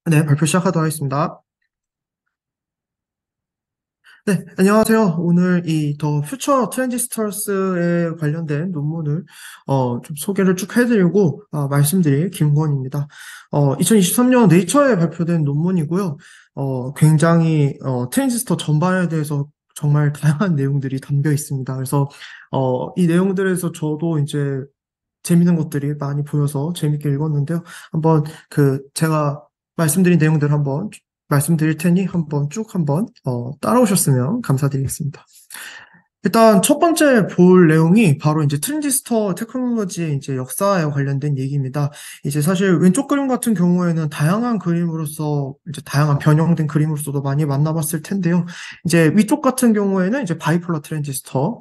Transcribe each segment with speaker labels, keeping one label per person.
Speaker 1: 네, 발표 시작하도록 하겠습니다. 네, 안녕하세요. 오늘 이 더 퓨처 트랜지스터스에 관련된 논문을 좀 소개를 쭉 해드리고 말씀드릴 김건입니다. 2023년 네이처에 발표된 논문이고요. 굉장히 트랜지스터 전반에 대해서 정말 다양한 내용들이 담겨 있습니다. 그래서 이 내용들에서 저도 이제 재밌는 것들이 많이 보여서 재밌게 읽었는데요. 한번 제가 말씀드린 내용들 한번 말씀드릴 테니 한번 따라오셨으면 감사드리겠습니다. 일단 첫 번째 볼 내용이 바로 이제 트랜지스터 테크놀로지의 이제 역사에 관련된 얘기입니다. 이제 사실 왼쪽 그림 같은 경우에는 다양한 그림으로서 이제 다양한 변형된 그림으로서도 많이 만나봤을 텐데요. 이제 위쪽 같은 경우에는 이제 바이폴러 트랜지스터,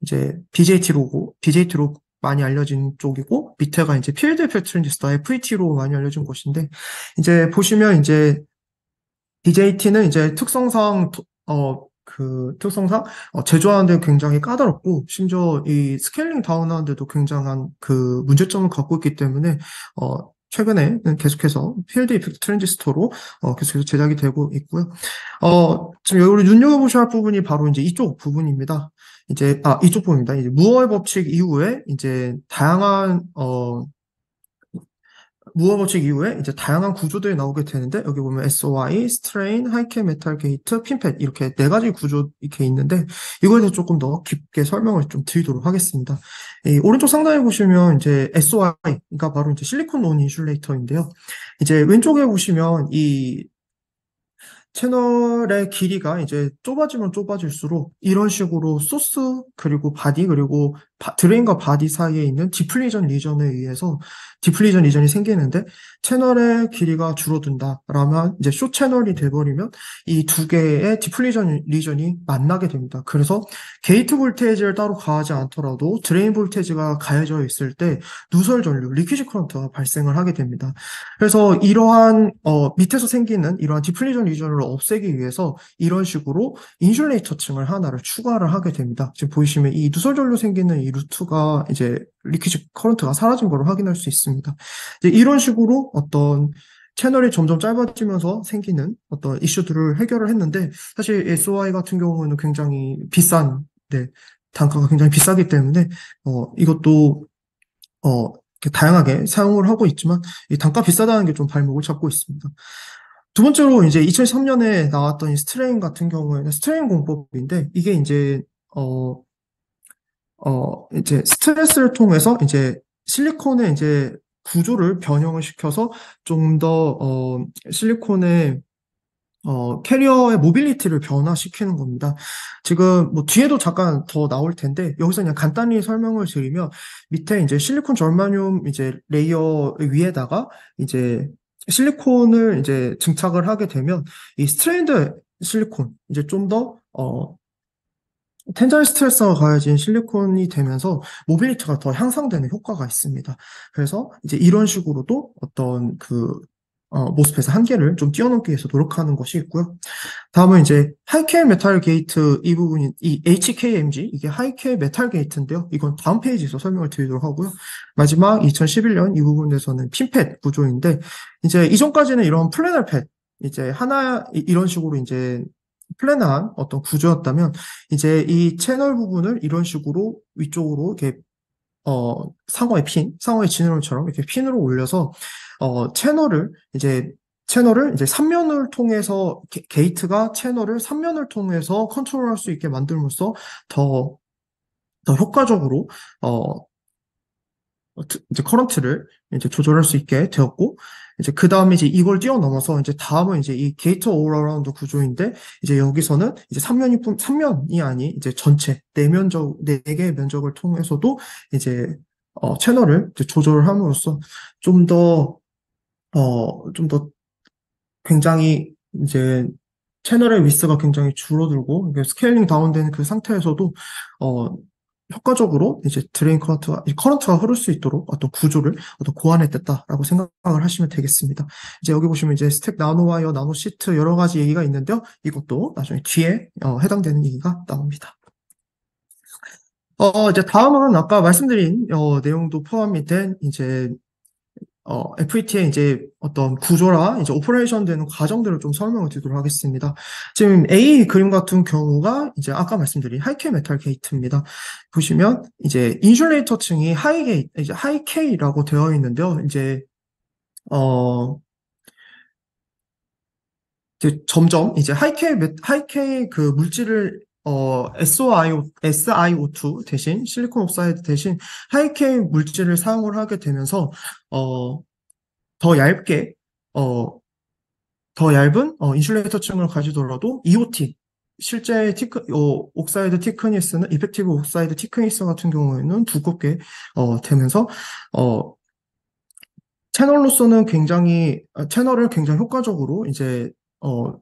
Speaker 1: 이제 BJT로 많이 알려진 쪽이고, 밑에가 이제 필드 이펙트 트랜지스터, FET로 많이 알려진 곳인데, 이제 보시면 이제 BJT는 이제 특성상 제조하는데 굉장히 까다롭고 심지어 이 스케일링 다운하는데도 굉장한 그 문제점을 갖고 있기 때문에 최근에는 계속해서 필드 이펙트 트랜지스터로 계속해서 제작이 되고 있고요. 지금 여기 눈여겨보셔야 할 부분이 바로 이제 이쪽 부분입니다. 이쪽 부분입니다. 이제 무어의 법칙 이후에 이제 무어 법칙 이후에 이제 다양한 구조들이 나오게 되는데 여기 보면 SOI, 스트레인, 하이케 메탈 게이트, 핀팻 이렇게 네 가지 구조 이렇게 있는데 이거에 대해서 조금 더 깊게 설명을 좀 드리도록 하겠습니다. 이 오른쪽 상단에 보시면 이제 SOI가 바로 이제 실리콘 논 인슐레이터인데요. 이제 왼쪽에 보시면 이 채널의 길이가 이제 좁아지면 좁아질수록 이런 식으로 소스 그리고 바디 그리고 드레인과 바디 사이에 있는 디플리전 리전에 의해서 디플리전 리전이 생기는데 채널의 길이가 줄어든다라면 이제 쇼 채널이 돼버리면 이 두 개의 디플리전 리전이 만나게 됩니다. 그래서 게이트 볼테이지를 따로 가하지 않더라도 드레인 볼테이지가 가해져 있을 때 누설 전류, 리퀴지 커런트가 발생을 하게 됩니다. 그래서 이러한 밑에서 생기는 이러한 디플리전 리전을 없애기 위해서 이런 식으로 인슐레이터 층을 하나를 추가를 하게 됩니다. 지금 보이시면 이 누설전류 생기는 이 루트가 이제 리퀴지 커런트가 사라진 걸 확인할 수 있습니다. 이제 이런 식으로 어떤 채널이 점점 짧아지면서 생기는 어떤 이슈들을 해결을 했는데 사실 SOI 같은 경우는 굉장히 비싼 네, 단가가 굉장히 비싸기 때문에 이것도 이렇게 다양하게 사용을 하고 있지만 이 단가 비싸다는 게 좀 발목을 잡고 있습니다. 두 번째로 이제 2003년에 나왔던 이 스트레인 같은 경우에는 스트레인 공법인데 이게 이제 스트레스를 통해서 이제 실리콘의 이제 구조를 변형을 시켜서 좀 더 실리콘의 캐리어의 모빌리티를 변화시키는 겁니다. 지금 뭐 뒤에도 잠깐 더 나올 텐데 여기서 그냥 간단히 설명을 드리면 밑에 이제 실리콘 절마늄 이제 레이어 위에다가 이제 실리콘을 이제 증착을 하게 되면 이 스트레인드 실리콘 이제 좀 더 텐자일 스트레스가 가해진 실리콘이 되면서 모빌리티가 더 향상되는 효과가 있습니다. 그래서 이제 이런 식으로도 어떤 모스펫의 한계를 좀 뛰어넘기 위해서 노력하는 것이 있고요. 다음은 이제 하이케 메탈 게이트 이 부분이 이 HKMG 이게 하이케 메탈 게이트인데요. 이건 다음 페이지에서 설명을 드리도록 하고요. 마지막 2011년 이 부분에서는 핀팻 구조인데 이제 이전까지는 이런 플래널 팻 이제 이런 식으로 이제 플래너한 어떤 구조였다면 이제 이 채널 부분을 이런 식으로 위쪽으로 이렇게 상어의 지느러미처럼 이렇게 핀으로 올려서 채널을 이제 3면을 통해서 게이트가 채널을 3면을 통해서 컨트롤할 수 있게 만들면서 더 더 효과적으로 이제 커런트를 이제 조절할 수 있게 되었고 이제 그 다음에 이제 이걸 뛰어넘어서 이제 다음은 이제 이 게이트 올 어라운드 구조인데 이제 여기서는 이제 3면이 아닌 이제 전체 네 개의 면적을 통해서도 이제 채널을 이제 조절을 함으로써 좀 더 좀 더 굉장히 이제 채널의 위스가 굉장히 줄어들고 이게 스케일링 다운된 그 상태에서도 어 효과적으로 이제 드레인 커런트가 흐를 수 있도록 어떤 구조를 어떤 고안했다라고 생각을 하시면 되겠습니다. 이제 여기 보시면 이제 스택 나노와이어, 나노시트 여러 가지 얘기가 있는데요. 이것도 나중에 뒤에 해당되는 얘기가 나옵니다. 이제 다음은 아까 말씀드린 내용도 포함이 된 이제 FET의 이제 어떤 구조라 이제 오퍼레이션 되는 과정들을 좀 설명을 드리도록 하겠습니다. 지금 A 그림 같은 경우가 이제 아까 말씀드린 하이K 메탈 게이트입니다. 보시면 이제 인슐레이터 층이 이제 하이K라고 되어 있는데요. 어, 이제 점점 이제 하이K 그 물질을 SiO2 대신 실리콘 옥사이드 대신 하이K 물질을 사용을 하게 되면서 어, 더 얇게 어, 더 얇은 인슐레이터 층을 가지더라도 EOT 실제 옥사이드 티크니스는 이펙티브 옥사이드 티크니스 같은 경우에는 두껍게 되면서 어, 채널을 굉장히 효과적으로 이제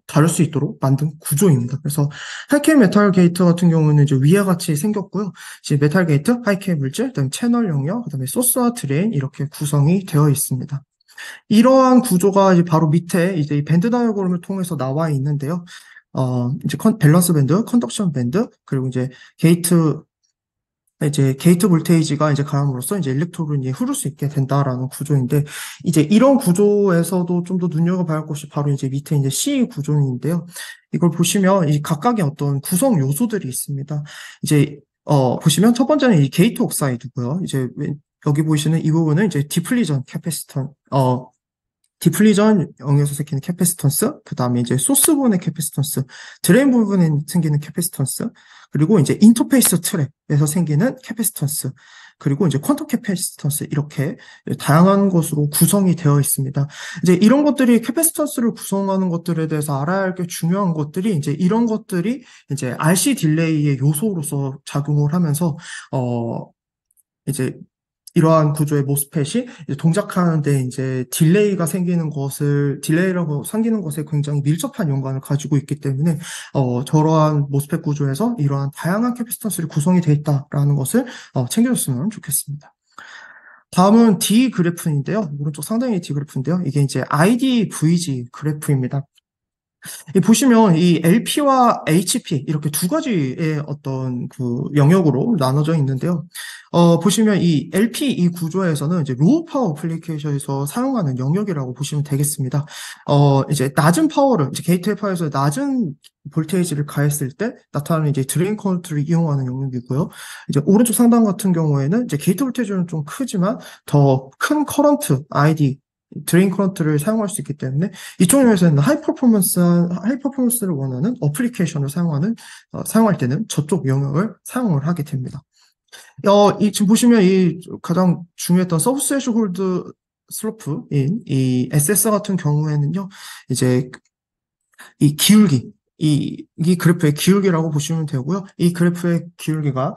Speaker 1: 다룰 수 있도록 만든 구조입니다. 그래서 하이케이 메탈 게이트 같은 경우는 이제 위와 같이 생겼고요. 이제 메탈 게이트, 하이케이 물질, 그다음에 채널 영역, 그다음에 소스와 드레인 이렇게 구성이 되어 있습니다. 이러한 구조가 이제 바로 밑에 이제 이 밴드 다이어그램을 통해서 나와 있는데요. 이제 밸런스 밴드, 컨덕션 밴드, 그리고 이제 게이트 볼테이지가 이제 가함으로써 이제 일렉트론이 흐를 수 있게 된다라는 구조인데, 이제 이런 구조에서도 좀 더 눈여겨봐야 할 것이 바로 이제 밑에 이제 C 구조인데요. 이걸 보시면 이 각각의 어떤 구성 요소들이 있습니다. 이제, 보시면 첫 번째는 이 게이트 옥사이드고요. 이제 여기 보시는 이 부분은 이제 디플리전 영역에서 생기는 캐패시턴스, 그 다음에 이제 소스 부분의 캐패시턴스, 드레인 부분에 생기는 캐패시턴스, 그리고 이제 인터페이스 트랩에서 생기는 캐패시턴스, 그리고 이제 퀀텀 캐패시턴스 이렇게 다양한 것으로 구성이 되어 있습니다. 이제 이런 것들이 캐패시턴스를 구성하는 것들에 대해서 알아야 할 게 중요한 것들이 이제 이런 것들이 이제 RC 딜레이의 요소로서 작용을 하면서 이제 이러한 구조의 모스펫이 이제 동작하는데 이제 딜레이라고 생기는 것에 굉장히 밀접한 연관을 가지고 있기 때문에, 저러한 모스펫 구조에서 이러한 다양한 캐패시턴스를 구성이 되어 있다라는 것을, 챙겨줬으면 좋겠습니다. 다음은 D 그래프인데요. 오른쪽 상단이 D 그래프인데요. 이게 이제 IDVG 그래프입니다. 보시면 이 LP와 HP 이렇게 두 가지의 어떤 그 영역으로 나눠져 있는데요. 보시면 이 LP 이 구조에서는 이제 로우 파워 어플리케이션에서 사용하는 영역이라고 보시면 되겠습니다. 이제 낮은 파워를 이제 게이트웨이 파워에서 낮은 볼테이지를 가했을 때 나타나는 이제 드레인 커런트를 이용하는 영역이고요. 이제 오른쪽 상단 같은 경우에는 이제 게이트 볼테이지는 좀 크지만 더 큰 커런트 ID 드레인 커런트를 사용할 수 있기 때문에 이쪽 영역에서는 하이 퍼포먼스를 원하는 어플리케이션을 사용할 때는 저쪽 영역을 사용을 하게 됩니다. 지금 보시면 이 가장 중요했던 서브 스레시홀드 슬로프인 이 SS 같은 경우에는요, 이제 이 기울기, 이 그래프의 기울기라고 보시면 되고요. 이 그래프의 기울기가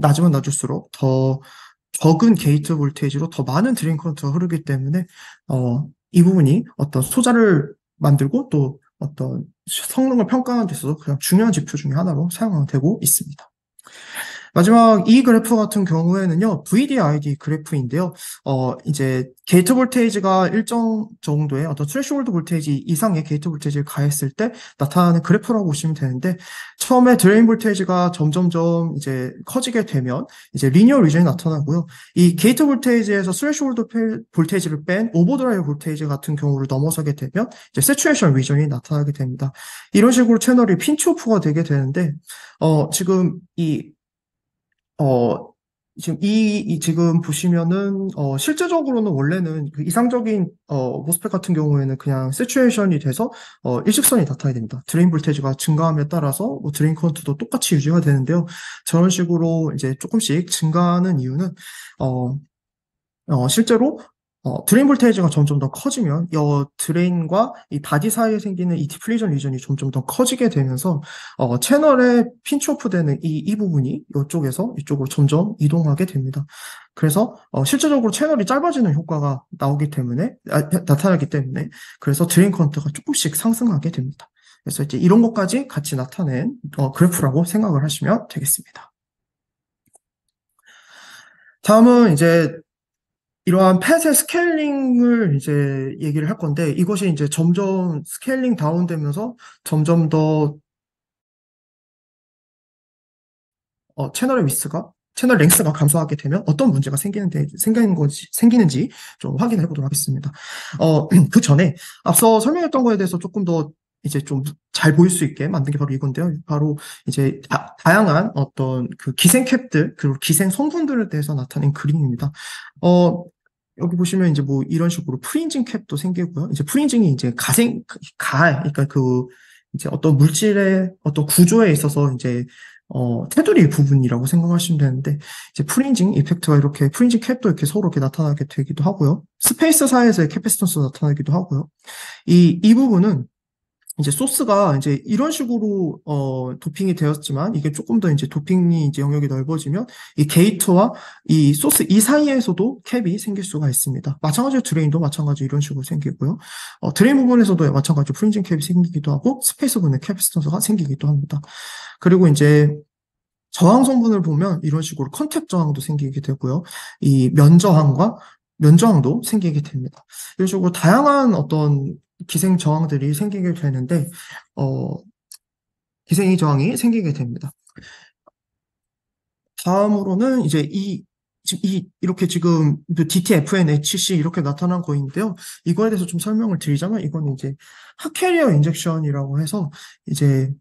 Speaker 1: 낮으면 낮을수록 더 적은 게이트 볼테이지로 더 많은 드레인 커런트가 흐르기 때문에 이 부분이 어떤 소자를 만들고 또 어떤 성능을 평가하는 데 있어서 그냥 중요한 지표 중에 하나로 사용되고 있습니다. 마지막 이 그래프 같은 경우에는요, VDID 그래프인데요. 이제 게이트 볼테이지가 일정 정도의 어떤 스레시홀드 볼테이지 이상의 게이트 볼테이지를 가했을 때 나타나는 그래프라고 보시면 되는데, 처음에 드레인 볼테이지가 점점점 이제 커지게 되면 이제 리니어 리전이 나타나고요. 이 게이트 볼테이지에서 스레시홀드 볼테이지를 뺀 오버드라이브 볼테이지 같은 경우를 넘어서게 되면 이제 세추레이션 리전이 나타나게 됩니다. 이런 식으로 채널이 핀치오프가 되게 되는데, 지금 어, 지금 보시면은, 실제적으로는 원래는 그 이상적인, 모스펫 같은 경우에는 그냥 세추에이션이 돼서, 일직선이 나타나야 됩니다. 드레인 볼테이지가 증가함에 따라서 뭐 드레인 커런트도 똑같이 유지가 되는데요. 저런 식으로 이제 조금씩 증가하는 이유는, 실제로 드레인 볼테이지가 점점 더 커지면 드레인과 이 바디 사이에 생기는 이 디플리전 리전이 점점 더 커지게 되면서 채널에 핀치오프 되는 이 부분이 이쪽에서 이쪽으로 점점 이동하게 됩니다. 그래서 실제적으로 채널이 짧아지는 효과가 나타나기 때문에 그래서 드레인 커런트가 조금씩 상승하게 됩니다. 그래서 이제 이런 것까지 같이 나타낸 그래프라고 생각을 하시면 되겠습니다. 다음은 이제 이러한 펫의 스케일링을 이제 얘기를 할 건데, 이것이 이제 점점 스케일링 다운되면서 점점 더 채널의 위스가 채널 랭스가 감소하게 되면 어떤 문제가 생기는지 좀 확인해 보도록 하겠습니다. 그 전에 앞서 설명했던 거에 대해서 조금 더 이제 좀 잘 보일 수 있게 만든 게 바로 이건데요. 바로 이제 다양한 어떤 그 기생캡들 그리고 기생 성분들에 대해서 나타낸 그림입니다. 여기 보시면 이제 뭐 이런 식으로 프린징 캡도 생기고요. 이제 프린징이 이제 그러니까 그 이제 어떤 물질의 어떤 구조에 있어서 이제 테두리 부분이라고 생각하시면 되는데, 이제 프린징 이펙트가 이렇게, 프린징 캡도 이렇게 서로 이렇게 나타나게 되기도 하고요. 스페이스 사이에서의 캐패시턴스 나타나기도 하고요. 이 부분은 이제 소스가 이제 이런 식으로 도핑이 되었지만 이게 조금 더 이제 도핑이 이제 영역이 넓어지면 이 게이트와 이 소스 이 사이에서도 캡이 생길 수가 있습니다. 마찬가지로 드레인도 마찬가지로 이런 식으로 생기고요. 드레인 부분에서도 마찬가지로 프린징 캡이 생기기도 하고 스페이스 부분에 캐패시턴스가 생기기도 합니다. 그리고 이제 저항 성분을 보면 이런 식으로 컨택 저항도 생기게 되고요. 이 면저항도 생기게 됩니다. 이런 식으로 다양한 어떤 기생 저항들이 생기게 되는데, 기생이 저항이 생기게 됩니다. 다음으로는 이제 이렇게 지금 DTFNHC 이렇게 나타난 거인데요. 이거에 대해서 좀 설명을 드리자면 이거는 이제 핫캐리어 인젝션이라고 해서 이제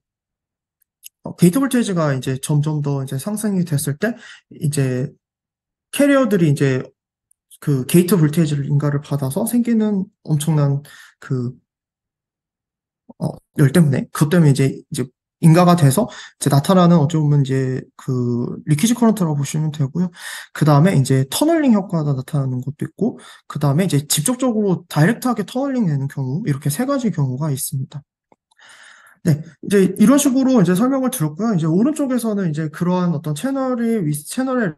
Speaker 1: 게이트 볼테이지가 이제 점점 더 이제 상승이 됐을 때 이제 캐리어들이 이제 그 게이트 볼테이지를 인가를 받아서 생기는 엄청난 그 열 때문에 그것 때문에 이제 인가가 돼서 이제 나타나는 어찌 보면 이제 그 리퀴지 커런트라고 보시면 되고요. 그 다음에 이제 터널링 효과가 나타나는 것도 있고, 그 다음에 이제 직접적으로 다이렉트하게 터널링 되는 경우 이렇게 세 가지 경우가 있습니다. 네, 이제 이런 식으로 이제 설명을 드렸고요. 이제 오른쪽에서는 이제 그러한 어떤 채널의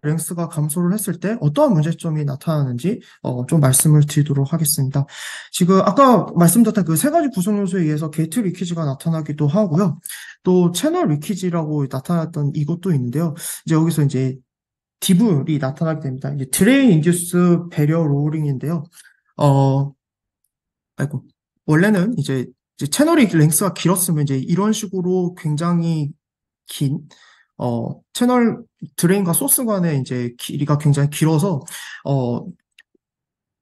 Speaker 1: 랭스가 감소를 했을 때 어떠한 문제점이 나타나는지 좀 말씀을 드리도록 하겠습니다. 지금 아까 말씀드렸던 그 세 가지 구성 요소에 의해서 게이트 리퀴지가 나타나기도 하고요. 또 채널 리퀴지라고 나타났던 이것도 있는데요. 이제 여기서 이제 디블이 나타나게 됩니다. 이제 드레인 인듀스 배리어 로링인데요. 아이고. 원래는 이제 채널이 랭스가 길었으면 이제 이런 식으로 굉장히 긴, 채널 드레인과 소스 간의 이제 길이가 굉장히 길어서, 어,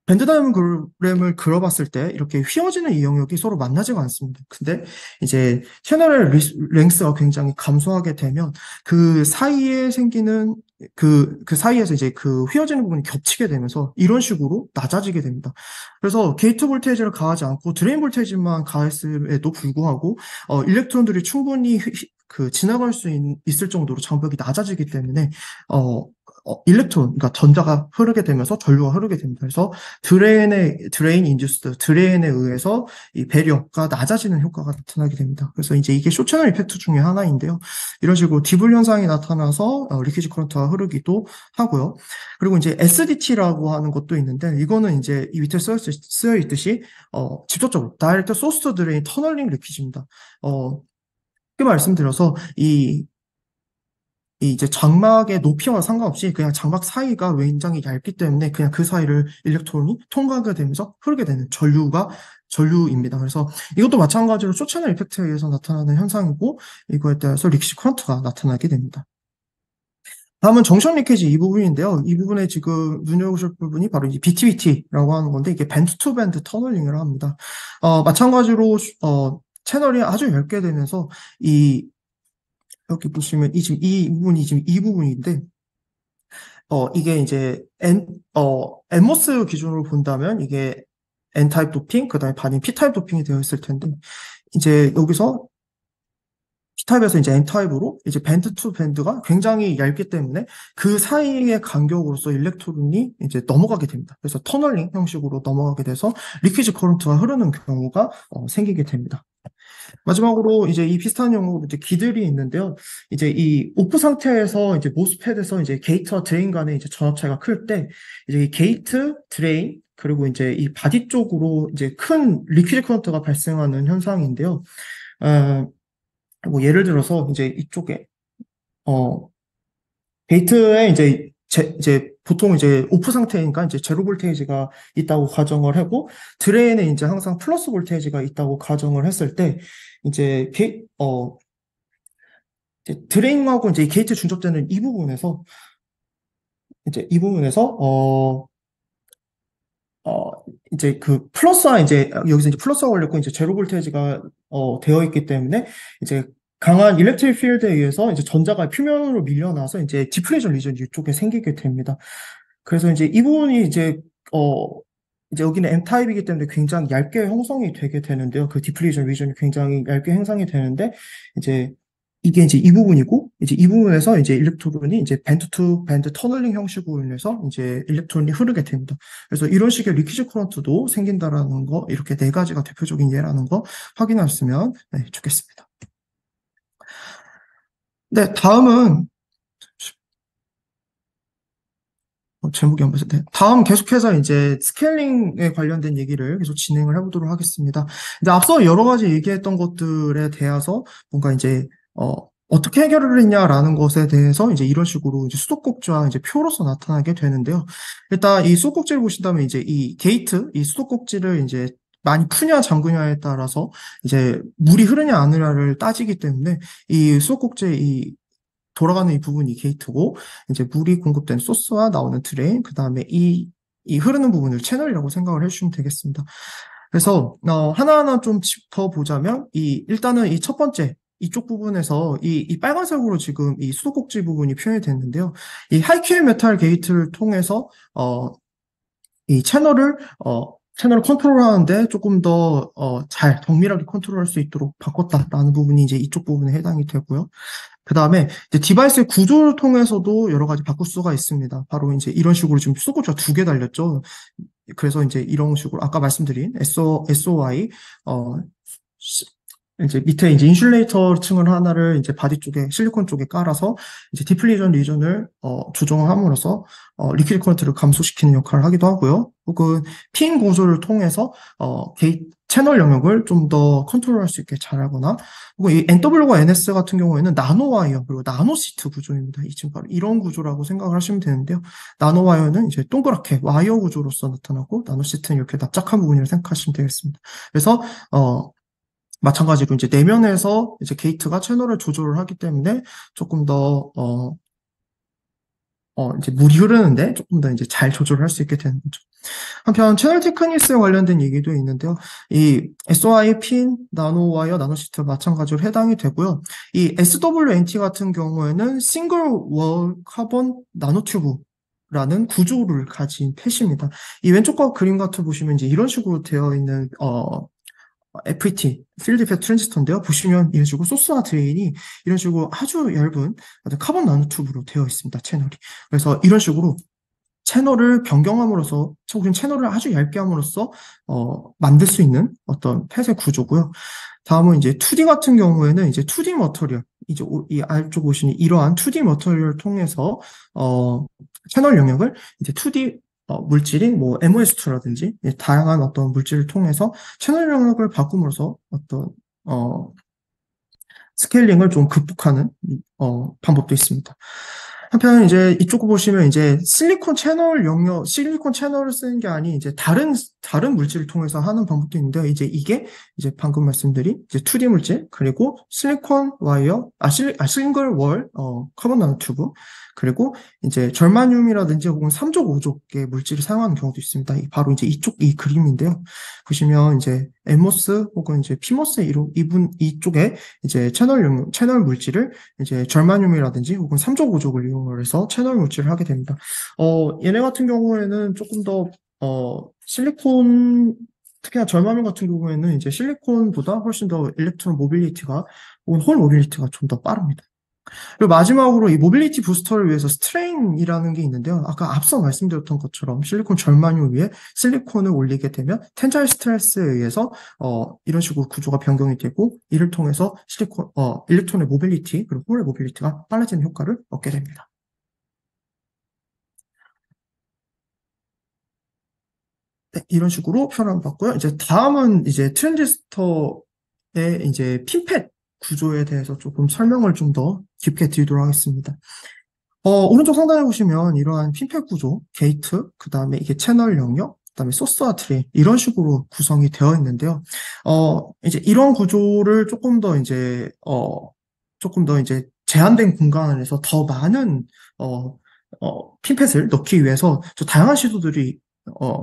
Speaker 1: 밴드 다이어그램을 그려봤을 때 이렇게 휘어지는 이 영역이 서로 만나지가 않습니다. 근데 이제 채널의 랭스가 굉장히 감소하게 되면 그 사이에 생기는 그 사이에서 이제 그 휘어지는 부분이 겹치게 되면서 이런 식으로 낮아지게 됩니다. 그래서 게이트 볼테이지를 가하지 않고 드레인 볼테이지만 가했음에도 불구하고 일렉트론들이 충분히 지나갈 수 있을 정도로 장벽이 낮아지기 때문에 일렉트론, 그러니까 전자가 흐르게 되면서 전류가 흐르게 됩니다. 그래서 드레인에 의해서 이 배력가 낮아지는 효과가 나타나게 됩니다. 그래서 이제 이게 쇼채널 이펙트 중에 하나인데요. 이런 식으로 디블 현상이 나타나서 리퀴지 커런트가 흐르기도 하고요. 그리고 이제 SDT라고 하는 것도 있는데 이거는 이제 이 밑에 쓰여 있듯이 직접적으로 다이렉트 소스 드레인 터널링 리퀴지입니다. 쉽게 말씀드려서 이 이제 장막의 높이와 상관없이 그냥 장막 사이가 굉장히 얇기 때문에 그냥 그 사이를 일렉트론이 통과하게 되면서 흐르게 되는 전류입니다. 그래서 이것도 마찬가지로 쇼채널 이펙트에 의해서 나타나는 현상이고 이거에 따라서 리퀴지 커런트가 나타나게 됩니다. 다음은 정션 리퀴지 이 부분인데요. 이 부분에 지금 눈여겨보실 부분이 바로 이 BTBT라고 하는 건데 이게 밴드 투 밴드 터널링을 합니다. 마찬가지로 채널이 아주 얇게 되면서 여기 보시면 지금 이 부분이 지금 이 부분인데 이게 이제 엔모스 기준으로 본다면 이게 N타입 도핑, 그 다음에 반인 P타입 도핑이 되어 있을 텐데 이제 여기서 P타입에서 이제 N타입으로 이제 밴드 투 밴드가 굉장히 얇기 때문에 그 사이의 간격으로서 일렉트론이 이제 넘어가게 됩니다. 그래서 터널링 형식으로 넘어가게 돼서 리퀴지 커런트가 흐르는 경우가 생기게 됩니다. 마지막으로 이제 이 비슷한 경우로 이제 기들이 있는데요. 이제 이 오프 상태에서 이제 모스펫에서 이제 게이트와 드레인 간의 이제 전압 차이가 클 때 이제 이 게이트, 드레인 그리고 이제 이 바디 쪽으로 이제 큰 리퀴드 커런트가 발생하는 현상인데요. 뭐 예를 들어서 이제 이쪽에 게이트에 이제 보통 이제 오프 상태니까 이제 제로 볼테이지가 있다고 가정을 하고 드레인에 이제 항상 플러스 볼테이지가 있다고 가정을 했을 때 이제 이제 드레인하고 이제 게이트 중첩되는 이 부분에서 이제 이 부분에서, 어, 이제 그 플러스와 이제 여기서 이제 플러스가 걸렸고 이제 제로 볼테이지가 되어 있기 때문에 이제 강한 일렉트릭 필드에 의해서 이제 전자가 표면으로 밀려나서 이제 디플레이션 리전 이쪽에 생기게 됩니다. 그래서 이제 이 부분이 어 이제 여기는 N타입이기 때문에 굉장히 얇게 형성이 되게 되는데요. 그 디플레이션 리전이 굉장히 얇게 형성이 되는데 이제 이게 이제 이 부분이고 이제 이 부분에서 이제 일렉트론이 이제 밴드 투 밴드 터널링 형식으로 인해서 이제 일렉트론이 흐르게 됩니다. 그래서 이런 식의 리퀴지 커런트도 생긴다라는 거 이렇게 네 가지가 대표적인 예라는 거 확인하셨으면 네, 좋겠습니다. 네, 다음은 제목이 안 보였을 때. 다음 계속해서 이제 스케일링에 관련된 얘기를 계속 진행을 해보도록 하겠습니다. 근데 앞서 여러 가지 얘기했던 것들에 대해서 뭔가 이제, 어떻게 해결을 했냐라는 것에 대해서 이제 이런 식으로 이제 수도꼭지와 이제 표로서 나타나게 되는데요. 일단 이 수도꼭지를 보신다면 이제 이 게이트, 이 수도꼭지를 이제 많이 푸냐 잠그냐에 따라서 이제 물이 흐르냐 안 흐르냐를 따지기 때문에 이 수도꼭지의 이 돌아가는 이 부분이 게이트고 이제 물이 공급된 소스와 나오는 드레인 그다음에 이 흐르는 부분을 채널이라고 생각을 해주시면 되겠습니다. 그래서 하나하나 좀 짚어보자면 일단은 이 첫 번째 이쪽 부분에서 이 빨간색으로 지금 이 수도꼭지 부분이 표현이 됐는데요. 이 하이큐 메탈 게이트를 통해서 이 채널을 컨트롤하는데 조금 더 잘 정밀하게 컨트롤할 수 있도록 바꿨다라는 부분이 이제 이쪽 부분에 해당이 되고요. 그 다음에 이제 디바이스의 구조를 통해서도 여러 가지 바꿀 수가 있습니다. 바로 이제 이런 식으로 지금 수도꼭지가 두 개 달렸죠. 그래서 이제 이런 식으로 아까 말씀드린 SOI 이제 밑에 이제 인슐레이터 층을 하나를 이제 바디 쪽에 실리콘 쪽에 깔아서 이제 디플리전 리전을 조정함으로써 리퀴드 커런트를 감소시키는 역할을 하기도 하고요. 혹은 핀 구조를 통해서 채널 영역을 좀 더 컨트롤할 수 있게 잘하거나 혹은 이 NW과 NS 같은 경우에는 나노 와이어 그리고 나노 시트 구조입니다. 이 지금 바로 이런 구조라고 생각을 하시면 되는데요. 나노 와이어는 이제 동그랗게 와이어 구조로서 나타나고 나노 시트는 이렇게 납작한 부분이라고 생각하시면 되겠습니다. 그래서 마찬가지로 이제 내면에서 이제 게이트가 채널을 조절을 하기 때문에 조금 더, 이제 물이 흐르는데 조금 더 이제 잘 조절을 할 수 있게 되는 거죠. 한편 채널 테크니스에 관련된 얘기도 있는데요. 이 SOI 핀, 나노 와이어, 나노 시트 마찬가지로 해당이 되고요. 이 SWNT 같은 경우에는 싱글 월 카본 나노 튜브 라는 구조를 가진 팻입니다. 이 왼쪽 그림 같은 보시면 이제 이런 식으로 되어 있는 FET, 필드 이펙트 트랜지스터인데요. 보시면 이런 식으로 소스와 드레인이 이런 식으로 아주 얇은 카본 나노튜브로 되어 있습니다. 채널이. 그래서 이런 식으로 채널을 변경함으로써, 혹은 채널을 아주 얇게 함으로써 만들 수 있는 어떤 펫의 구조고요. 다음은 이제 2D 같은 경우에는 이제 2D 머터리얼, 이제 이 아래쪽 보시는 이러한 2D 머터리얼을 통해서 채널 영역을 이제 2D 물질이 뭐 MOS2라든지 다양한 어떤 물질을 통해서 채널 영역을 바꿈으로써 어떤 스케일링을 좀 극복하는 방법도 있습니다. 한편 이제 이쪽 보시면 이제 실리콘 채널을 쓰는 게 아닌 이제 다른 물질을 통해서 하는 방법도 있는데요. 이제 이게 이제 방금 말씀드린 이제 2D 물질 그리고 실리콘 와이어, 싱글 월, 카본 나노튜브 그리고 이제 절마늄이라든지 혹은 3족, 5족의 물질을 사용하는 경우도 있습니다. 바로 이제 이 그림인데요. 보시면 이제 엠모스 혹은 이제 피모스 이쪽에 이제 채널 물질을 이제 절마늄이라든지 혹은 3족, 5족을 이용을 해서 채널 물질을 하게 됩니다. 얘네 같은 경우에는 조금 더, 특히나 절마늄 같은 경우에는 이제 실리콘보다 훨씬 더 일렉트론 모빌리티가 혹은 홀 모빌리티가 좀 더 빠릅니다. 그리고 마지막으로 이 모빌리티 부스터를 위해서 스트레인이라는 게 있는데요. 아까 앞서 말씀드렸던 것처럼 실리콘 절마늄 위에 실리콘을 올리게 되면 텐자일 스트레스에 의해서 이런 식으로 구조가 변경이 되고 이를 통해서 일렉트론의 모빌리티 그리고 홀의 모빌리티가 빨라지는 효과를 얻게 됩니다. 네, 이런 식으로 표현을 봤고요. 이제 다음은 이제 트랜지스터의 이제 핀팻 구조에 대해서 조금 설명을 좀 더 깊게 드리도록 하겠습니다. 오른쪽 상단에 보시면 이러한 핀팻 구조, 게이트, 그 다음에 이게 채널 영역, 그 다음에 소스와 드레인, 이런 식으로 구성이 되어 있는데요. 이제 이런 구조를 조금 더 이제 제한된 공간 안에서 더 많은, 핀펫을 넣기 위해서 좀 다양한 시도들이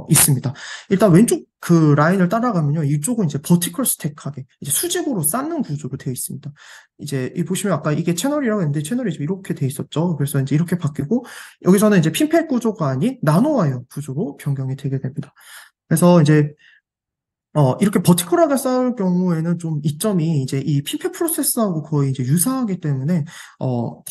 Speaker 1: 있습니다. 일단 왼쪽 그 라인을 따라가면요. 이쪽은 이제 버티컬 스택하게 이제 수직으로 쌓는 구조로 되어 있습니다. 이제 이 보시면 아까 이게 채널이라고 했는데 채널이 지금 이렇게 돼 있었죠. 그래서 이제 이렇게 바뀌고 여기서는 이제 핀펫 구조가 아닌 나노와이어 구조로 변경이 되게 됩니다. 그래서 이제 이렇게 버티컬하게 쌓을 경우에는 좀 이점이 이제 이 핀펫 프로세스하고 거의 이제 유사하기 때문에,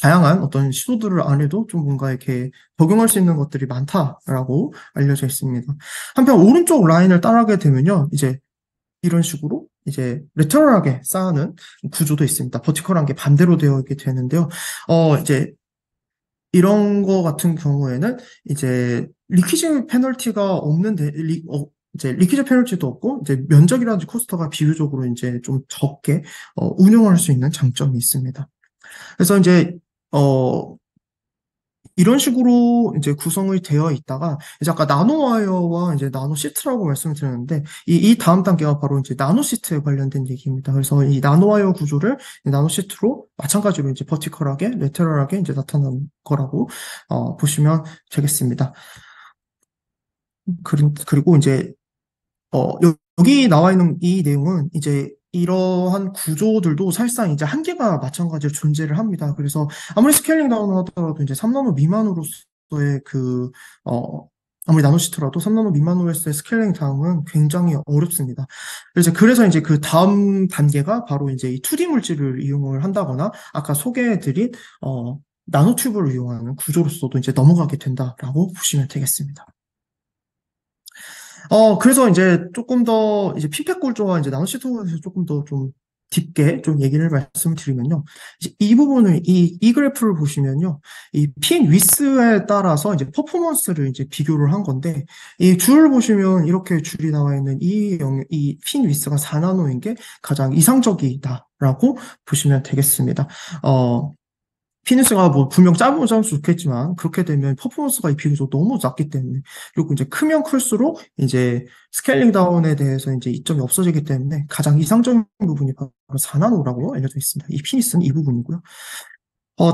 Speaker 1: 다양한 어떤 시도들을 안 해도 좀 뭔가 이렇게 적용할 수 있는 것들이 많다라고 알려져 있습니다. 한편 오른쪽 라인을 따라가게 되면요, 이제 이런 식으로 이제 레터럴하게 쌓는 구조도 있습니다. 버티컬한 게 반대로 되어 있게 되는데요. 이제 이런 거 같은 경우에는 이제 리퀴즈 페널티가 없는데 이제 리퀴즈 페널티도 없고 이제 면적이라든지 코스터가 비교적으로 이제 좀 적게 운용할 수 있는 장점이 있습니다. 그래서 이제 어 이런 식으로 이제 구성이 되어 있다가 이제 아까 나노와이어와 이제 나노시트라고 말씀을 드렸는데 이 다음 단계가 바로 이제 나노시트에 관련된 얘기입니다. 그래서 이 나노와이어 구조를 나노시트로 마찬가지로 이제 버티컬하게 레테럴하게 이제 나타난 거라고 보시면 되겠습니다. 그리고 이제 여기 나와 있는 이 내용은 이제 이러한 구조들도 사실상 이제 한계가 마찬가지로 존재를 합니다. 그래서 아무리 스케일링 다운을 하더라도 이제 3나노 미만으로서의 아무리 나노시트라도 3나노 미만으로서의 스케일링 다운은 굉장히 어렵습니다. 그래서 이제 그 다음 단계가 바로 이제 이 2D 물질을 이용을 한다거나 아까 소개해드린 나노튜브를 이용하는 구조로서도 이제 넘어가게 된다라고 보시면 되겠습니다. 그래서 이제 조금 더 이제 핀펫 구조와 이제 나노시트에 대해서 조금 더 좀 깊게 좀 얘기를 말씀을 드리면요. 이제 이 부분을, 이 그래프를 보시면요. 이 핀 위스에 따라서 이제 퍼포먼스를 이제 비교를 한 건데, 이 줄을 보시면 이렇게 줄이 나와 있는 이 핀 위스가 4나노인 게 가장 이상적이다라고 보시면 되겠습니다. 피니스가 뭐 분명 짧으면 짧을수록 좋겠지만 그렇게 되면 퍼포먼스가 이 비교적 너무 작기 때문에 그리고 이제 크면 클수록 이제 스케일링 다운에 대해서 이제 이점이 없어지기 때문에 가장 이상적인 부분이 바로 4나노라고 알려져 있습니다. 이 피니스는 이 부분이고요.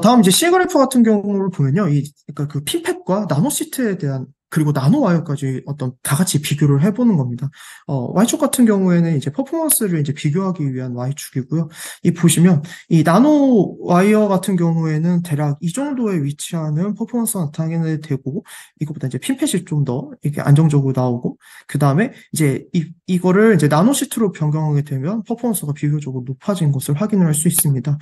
Speaker 1: 다음 이제 C그래프 같은 경우를 보면요. 그러니까 그 핀펫과 나노시트에 대한 그리고 나노와이어까지 어떤 다 같이 비교를 해보는 겁니다. Y축 같은 경우에는 이제 퍼포먼스를 이제 비교하기 위한 Y축이고요. 이 보시면 이 나노와이어 같은 경우에는 대략 이 정도에 위치하는 퍼포먼스가 나타나게 되고 이것보다 이제 핀펫이 좀 더 이렇게 안정적으로 나오고 그 다음에 이제 이거를 이제 나노시트로 변경하게 되면 퍼포먼스가 비교적으로 높아진 것을 확인을 할 수 있습니다.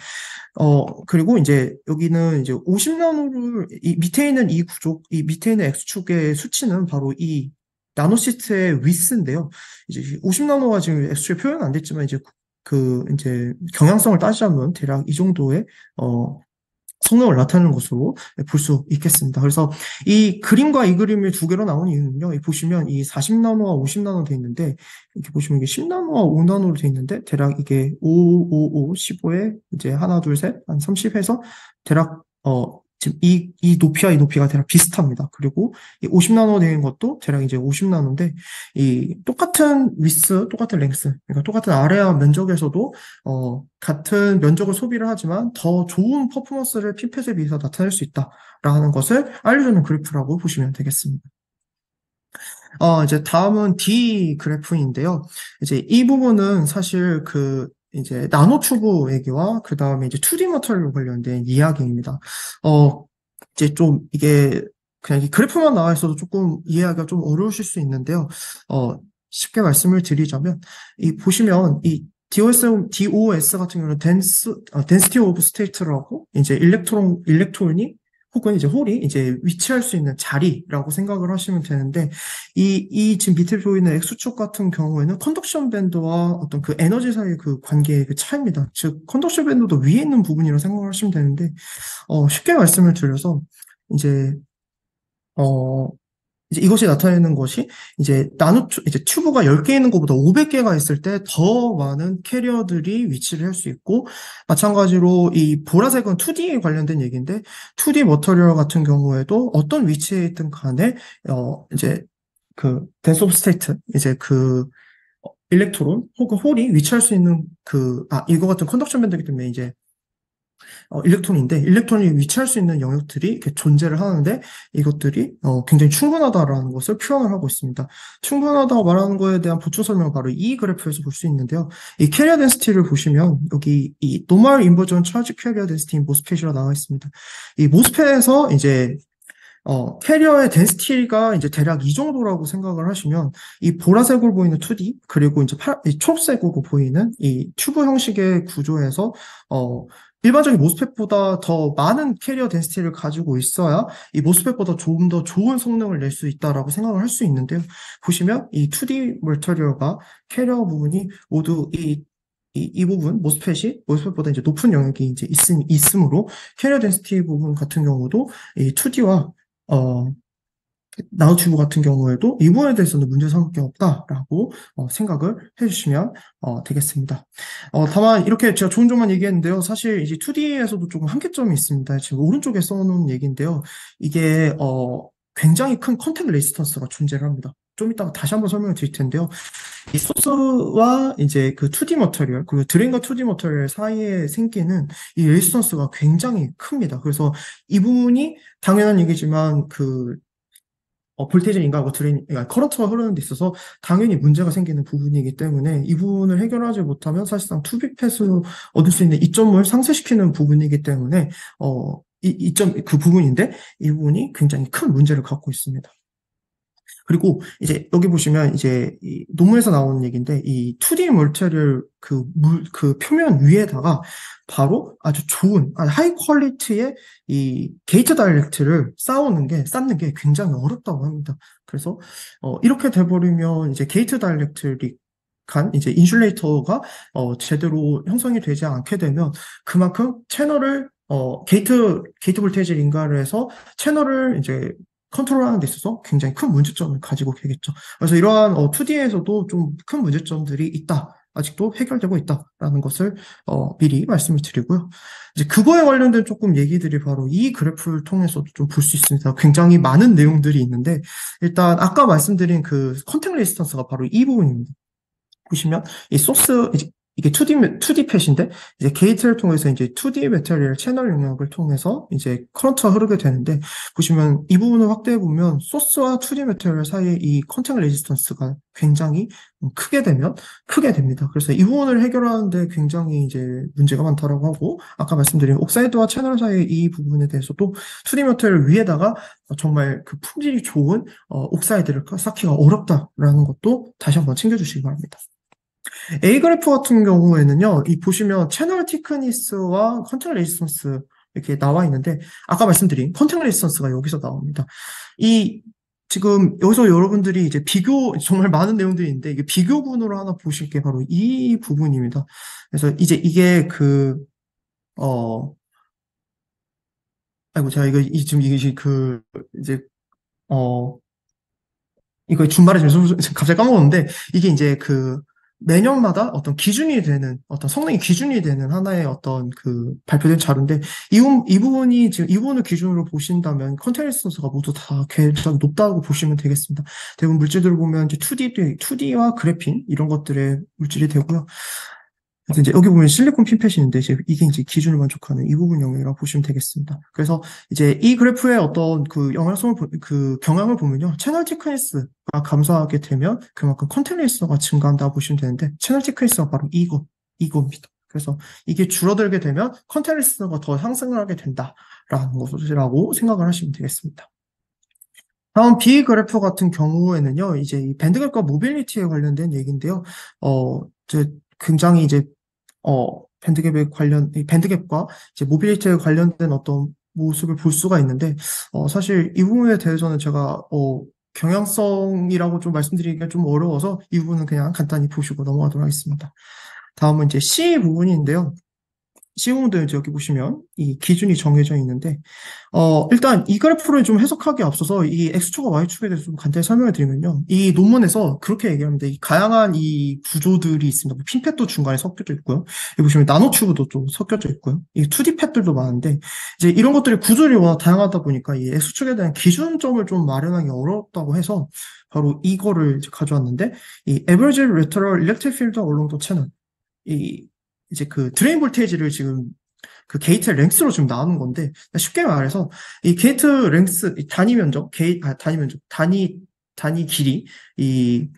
Speaker 1: 그리고 이제 여기는 이제 50나노를, 이 밑에 있는 이 구조, 이 밑에 있는 X축의 수치는 바로 이 나노시트의 위스인데요. 이제 50나노가 지금 X축에 표현 안 됐지만 이제 경향성을 따지자면 대략 이 정도의, 성능을 나타내는 것으로 볼 수 있겠습니다. 그래서 이 그림과 이 그림이 두 개로 나온 이유는요. 보시면 이 40나노와 50나노 돼 있는데 이렇게 보시면 이게 10나노와 5나노로 돼 있는데 대략 이게 5, 15에 이제 하나, 둘, 셋, 한 30 해서 대략 지금 이 높이와 이 높이가 대략 비슷합니다. 그리고 이 50나노 되는 것도 대략 이제 50나노인데 이 똑같은 위스, 똑같은 랭스, 그러니까 똑같은 아레아 면적에서도 같은 면적을 소비를 하지만 더 좋은 퍼포먼스를 핀펫에 비해서 나타낼 수 있다라는 것을 알려주는 그래프라고 보시면 되겠습니다. 이제 다음은 D 그래프인데요. 이제 이 부분은 사실 이제 나노튜브 얘기와 그 다음에 이제 2D 머터리얼 관련된 이야기입니다. 이제 좀 이게 그냥 이 그래프만 나와 있어도 조금 이해하기가 좀 어려우실 수 있는데요. 쉽게 말씀을 드리자면 보시면 이 DOS 같은 경우는 density of state라고 이제 일렉트론이 혹은 이제 홀이 이제 위치할 수 있는 자리라고 생각을 하시면 되는데, 지금 밑에 보이는 X축 같은 경우에는 컨덕션 밴드와 어떤 그 에너지 사이의 그 관계의 그 차이입니다. 즉, 컨덕션 밴드도 위에 있는 부분이라고 생각을 하시면 되는데, 쉽게 말씀을 드려서, 이제, 어, 이제 이것이 나타내는 것이 이제 튜브가 10개 있는 것보다 500개가 있을 때 더 많은 캐리어들이 위치를 할 수 있고 마찬가지로 이 보라색은 2D에 관련된 얘기인데 2D 머터리얼 같은 경우에도 어떤 위치에 있든 간에 이제 그 덴스 오브 스테이트 이제 일렉트론 혹은 홀이 위치할 수 있는 이거 같은 컨덕션 밴드이기 때문에 이제 일렉트론인데 일렉트론이 위치할 수 있는 영역들이 이렇게 존재를 하는데 이것들이 굉장히 충분하다라는 것을 표현을 하고 있습니다. 충분하다고 말하는 거에 대한 보충 설명을 바로 이 그래프에서 볼 수 있는데요. 이 캐리어 덴시티를 보시면 여기 이 노멀 인버전 차지 캐리어 덴시티 모스펫이라 나와 있습니다. 이 모스펫에서 이제 캐리어의 덴시티가 이제 대략 이 정도라고 생각을 하시면 이 보라색으로 보이는 2D 그리고 이제 이 초록색으로 보이는 이 튜브 형식의 구조에서 일반적인 모스펫보다 더 많은 캐리어 덴시티를 가지고 있어야 이 모스펫보다 조금 더 좋은 성능을 낼 수 있다라고 생각을 할 수 있는데요. 보시면 이 2D 멀터리얼과 캐리어 부분이 모두 이 부분, 모스펫보다 이제 높은 영역이 이제 있으므로 캐리어 덴시티 부분 같은 경우도 이 2D와 나우튜브 같은 경우에도 이 부분에 대해서는 문제 삼을 게 없다라고 생각을 해주시면 되겠습니다. 다만 이렇게 제가 좋은 점만 얘기했는데요. 사실 이제 2D에서도 조금 한계점이 있습니다. 지금 오른쪽에 써놓은 얘기인데요. 이게 굉장히 큰 컨택 레지스턴스가 존재를 합니다. 좀 이따가 다시 한번 설명을 드릴 텐데요. 이 소스와 이제 그 2D 머터리얼, 그리고 드레인과 2D 머터리얼 사이에 생기는 이 레지스턴스가 굉장히 큽니다. 그래서 이 부분이 당연한 얘기지만 볼테이지 인가하고 드레인, 그러니까 커런트가 흐르는 데 있어서 당연히 문제가 생기는 부분이기 때문에 이 부분을 해결하지 못하면 사실상 투빅패스로 얻을 수 있는 이점을 상쇄시키는 부분이기 때문에 그 부분인데 이 부분이 굉장히 큰 문제를 갖고 있습니다. 그리고 이제 여기 보시면 이제 이 논문에서 나오는 얘기인데 이 2D 멀티를 그 표면 위에다가 바로 아주 좋은 하이 퀄리티의 이 게이트 다이렉트를 쌓는 게 굉장히 어렵다고 합니다. 그래서 이렇게 돼버리면 이제 게이트 다이렉트리 간 이제 인슐레이터가 제대로 형성이 되지 않게 되면 그만큼 채널을 게이트 볼테이지를 인가를 해서 채널을 이제 컨트롤하는 데 있어서 굉장히 큰 문제점을 가지고 계겠죠. 그래서 이러한 2D에서도 좀 큰 문제점들이 있다. 아직도 해결되고 있다라는 것을 미리 말씀을 드리고요. 이제 그거에 관련된 조금 얘기들이 바로 이 그래프를 통해서도 좀 볼 수 있습니다. 굉장히 많은 내용들이 있는데 일단 아까 말씀드린 그 컨택 레지스턴스가 바로 이 부분입니다. 보시면 이 소스 이게 2D 팻인데 이제 게이트를 통해서 이제 2D 매터리얼 채널 영역을 통해서 이제 커런트가 흐르게 되는데 보시면 이 부분을 확대해 보면 소스와 2D 매터리얼 사이의 이 컨택 레지스턴스가 굉장히 크게 됩니다. 그래서 이 부분을 해결하는데 굉장히 이제 문제가 많다라고 하고 아까 말씀드린 옥사이드와 채널 사이의 이 부분에 대해서도 2D 매터리얼 위에다가 정말 그 품질이 좋은 옥사이드를 쌓기가 어렵다라는 것도 다시 한번 챙겨주시기 바랍니다. A 그래프 같은 경우에는요, 이 보시면 채널 티크니스와 컨택 레지스턴스 이렇게 나와 있는데, 아까 말씀드린 컨택 레지스턴스가 여기서 나옵니다. 지금 여기서 여러분들이 이제 정말 많은 내용들이 있는데, 이게 비교군으로 하나 보실 게 바로 이 부분입니다. 그래서 이제 이게 아이고, 제가 지금 이제, 이거 준말에 지금 갑자기 까먹었는데, 이게 이제 매년마다 어떤 성능이 기준이 되는 하나의 어떤 발표된 자료인데, 이 부분이 지금 이 부분을 기준으로 보신다면 컨테이너스가 모두 다 굉장히 높다고 보시면 되겠습니다. 대부분 물질들을 보면 이제 2D와 그래핀, 이런 것들의 물질이 되고요. 그래서 이제 여기 보면 실리콘 핀펫이 있는데 이게 이제 기준을 만족하는 이 부분 영역이라고 보시면 되겠습니다. 그래서 이제 이 그래프의 어떤 경향을 보면요. 채널 티크니스가 감소하게 되면 그만큼 컨테이너가 증가한다고 보시면 되는데 채널 티크니스가 바로 이겁니다. 그래서 이게 줄어들게 되면 컨테이너가 더 상승을 하게 된다라는 것이라고 생각을 하시면 되겠습니다. 다음 B 그래프 같은 경우에는요, 이제 이 밴드갭과 모빌리티에 관련된 얘기인데요. 굉장히 이제 이 밴드갭과 이제 모빌리티에 관련된 어떤 모습을 볼 수가 있는데, 사실 이 부분에 대해서는 제가, 경향성이라고 좀 말씀드리기가 좀 어려워서 이 부분은 그냥 간단히 보시고 넘어가도록 하겠습니다. 다음은 이제 C 부분인데요. C부분도 이제 여기 보시면 이 기준이 정해져 있는데, 일단 이 그래프를 좀 해석하기에 앞서서 이 X축과 Y축에 대해서 좀 간단히 설명을 드리면요. 이 논문에서 그렇게 얘기합니다. 이 다양한 이 구조들이 있습니다. 뭐 핀팻도 중간에 섞여져 있고요. 여기 보시면 나노튜브도 좀 섞여져 있고요. 이 2D 팻들도 많은데, 이제 이런 것들이 구조들이 워낙 다양하다 보니까 이 X축에 대한 기준점을 좀 마련하기 어렵다고 해서 바로 이거를 이제 가져왔는데, 이 Average Lateral Electric Field Along the Channel. 이제 드레인 볼테이지를 지금 그 게이트 랭스로 지금 나오는 건데, 쉽게 말해서 이 게이트 랭스, 이 단위 면적, 단위 면적, 단위 길이, 이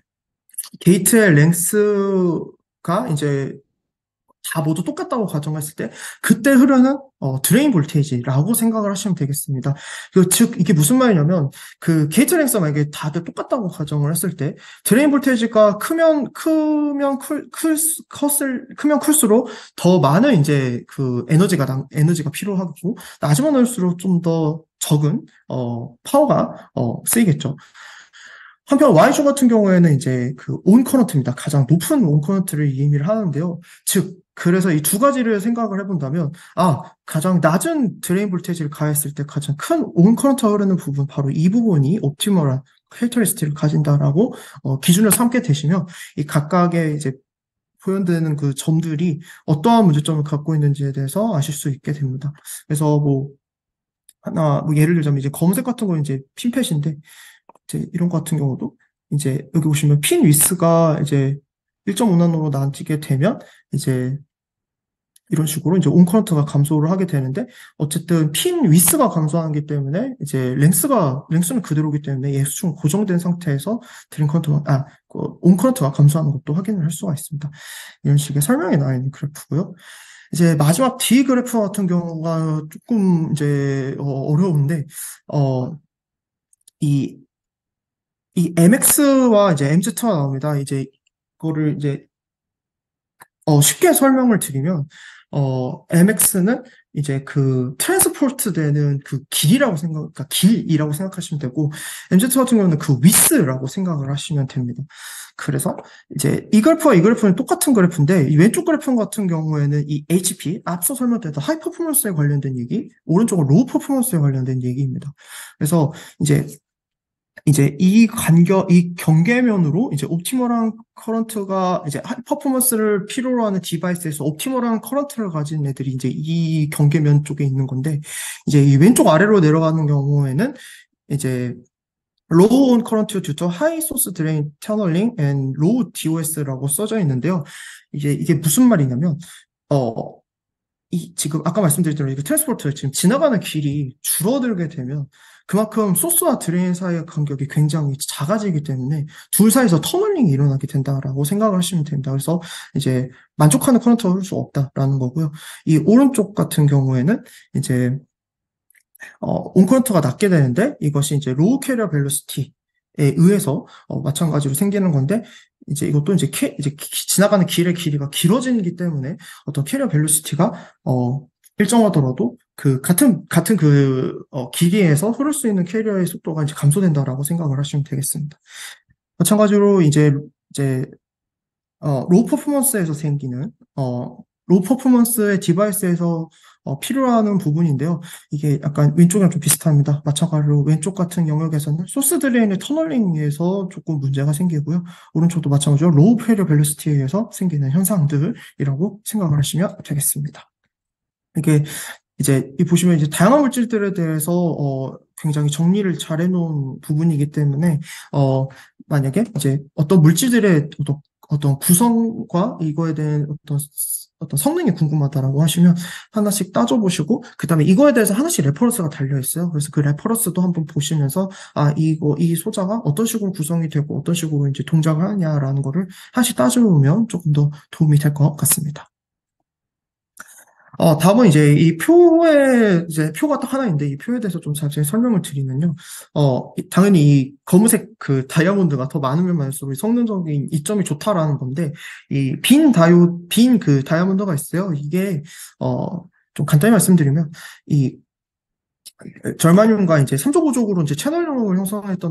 Speaker 1: 게이트의 랭스가 이제 다 모두 똑같다고 가정했을 때 그때 흐르는 드레인 볼테이지라고 생각을 하시면 되겠습니다. 즉 이게 무슨 말이냐면 그 게이트 랭스 만약에 다들 똑같다고 가정을 했을 때 드레인 볼테이지가 크면 클수록 더 많은 이제 그 에너지가 필요하고 낮으면 날수록 좀 더 적은 파워가 쓰이겠죠. 한편 Y조 같은 경우에는 이제 그 온 커런트입니다. 가장 높은 온 커런트를 의미를 하는데요. 즉, 그래서 이 두 가지를 생각을 해본다면, 가장 낮은 드레인 볼테이지를 가했을 때 가장 큰 온 커런트가 흐르는 부분, 바로 이 부분이 옵티멀한 캐릭터리스틱을 가진다라고 기준을 삼게 되시면, 이 각각의 이제 표현되는 그 점들이 어떠한 문제점을 갖고 있는지에 대해서 아실 수 있게 됩니다. 그래서 뭐 예를 들자면 이제 검은색 같은 거 이제 핀펫인데, 이제 이런 거 같은 경우도 이제 여기 보시면 핀 위스가 이제 1.5나노로 나눠지게 되면 이제 이런 식으로 이제 온 커런트가 감소를 하게 되는데 어쨌든 핀 위스가 감소하기 때문에 이제 랭스는 그대로기 때문에 예수축은 고정된 상태에서 드린 커런트가 온 커런트가 감소하는 것도 확인을 할 수가 있습니다. 이런 식의 설명이 나와 있는 그래프고요. 이제 마지막 D 그래프 같은 경우가 조금 이제 어려운데 이 MX와 이제 MZ가 나옵니다. 이제 이거를 이제 쉽게 설명을 드리면 MX는 이제 그 트랜스포트 되는 그 그러니까 길이라고 생각하시면 되고 MZ 같은 경우는 그 위스라고 생각을 하시면 됩니다. 그래서 이제 이 그래프와 이 그래프는 똑같은 그래프인데 이 왼쪽 그래프 같은 경우에는 이 HP 앞서 설명드렸던 하이 퍼포먼스에 관련된 얘기, 오른쪽은 로우 퍼포먼스에 관련된 얘기입니다. 그래서 이제 이 경계면으로 이제 옵티멀한 커런트가 이제 하이 퍼포먼스를 필요로 하는 디바이스에서 옵티멀한 커런트를 가진 애들이 이제 이 경계면 쪽에 있는 건데 이제 이 왼쪽 아래로 내려가는 경우에는 이제 low on current due to high source drain tunneling and low DOS라고 써져 있는데요. 이게 무슨 말이냐면 지금 아까 말씀드린 대로 이거 트랜스포트 지금 지나가는 길이 줄어들게 되면 그만큼 소스와 드레인 사이의 간격이 굉장히 작아지기 때문에 둘 사이에서 터널링이 일어나게 된다라고 생각을 하시면 됩니다. 그래서 이제 만족하는 커런트가 흐를 수 없다라는 거고요. 이 오른쪽 같은 경우에는 이제 온 커런트가 낮게 되는데 이것이 이제 로우 캐리어 벨로시티에 의해서 마찬가지로 생기는 건데 이제 이것도 이제 지나가는 길의 길이가 길어지기 때문에 어떤 캐리어 벨로시티가 일정하더라도 그 같은 길이에서 흐를 수 있는 캐리어의 속도가 이제 감소된다라고 생각을 하시면 되겠습니다. 마찬가지로 이제 로우 퍼포먼스에서 생기는 로우 퍼포먼스의 디바이스에서 필요로 하는 부분인데요. 이게 약간 왼쪽이랑 좀 비슷합니다. 마찬가지로 왼쪽 같은 영역에서는 소스 드레인의 터널링에서 조금 문제가 생기고요. 오른쪽도 마찬가지로 로우 캐리어 벨로시티에 의해서 생기는 현상들이라고 생각을 하시면 되겠습니다. 이게 이제 보시면 이제 다양한 물질들에 대해서 굉장히 정리를 잘 해놓은 부분이기 때문에 만약에 이제 어떤 물질들의 어떤 구성과 이거에 대한 어떤 성능이 궁금하다라고 하시면 하나씩 따져보시고 그다음에 이거에 대해서 하나씩 레퍼런스가 달려 있어요. 그래서 그 레퍼런스도 한번 보시면서 이 소자가 어떤 식으로 구성이 되고 어떤 식으로 이제 동작을 하냐라는 거를 하나씩 따져보면 조금 더 도움이 될 것 같습니다. 다음은 이제 이 표에, 이제 표가 딱 하나 있는데 이 표에 대해서 좀 자세히 설명을 드리면요. 당연히 이 검은색 그 다이아몬드가 더 많으면 많을수록 성능적인 이점이 좋다라는 건데, 빈 그 다이아몬드가 있어요. 이게, 좀 간단히 말씀드리면, 이 절마뇽과 이제 3조 구조로 이제 채널형을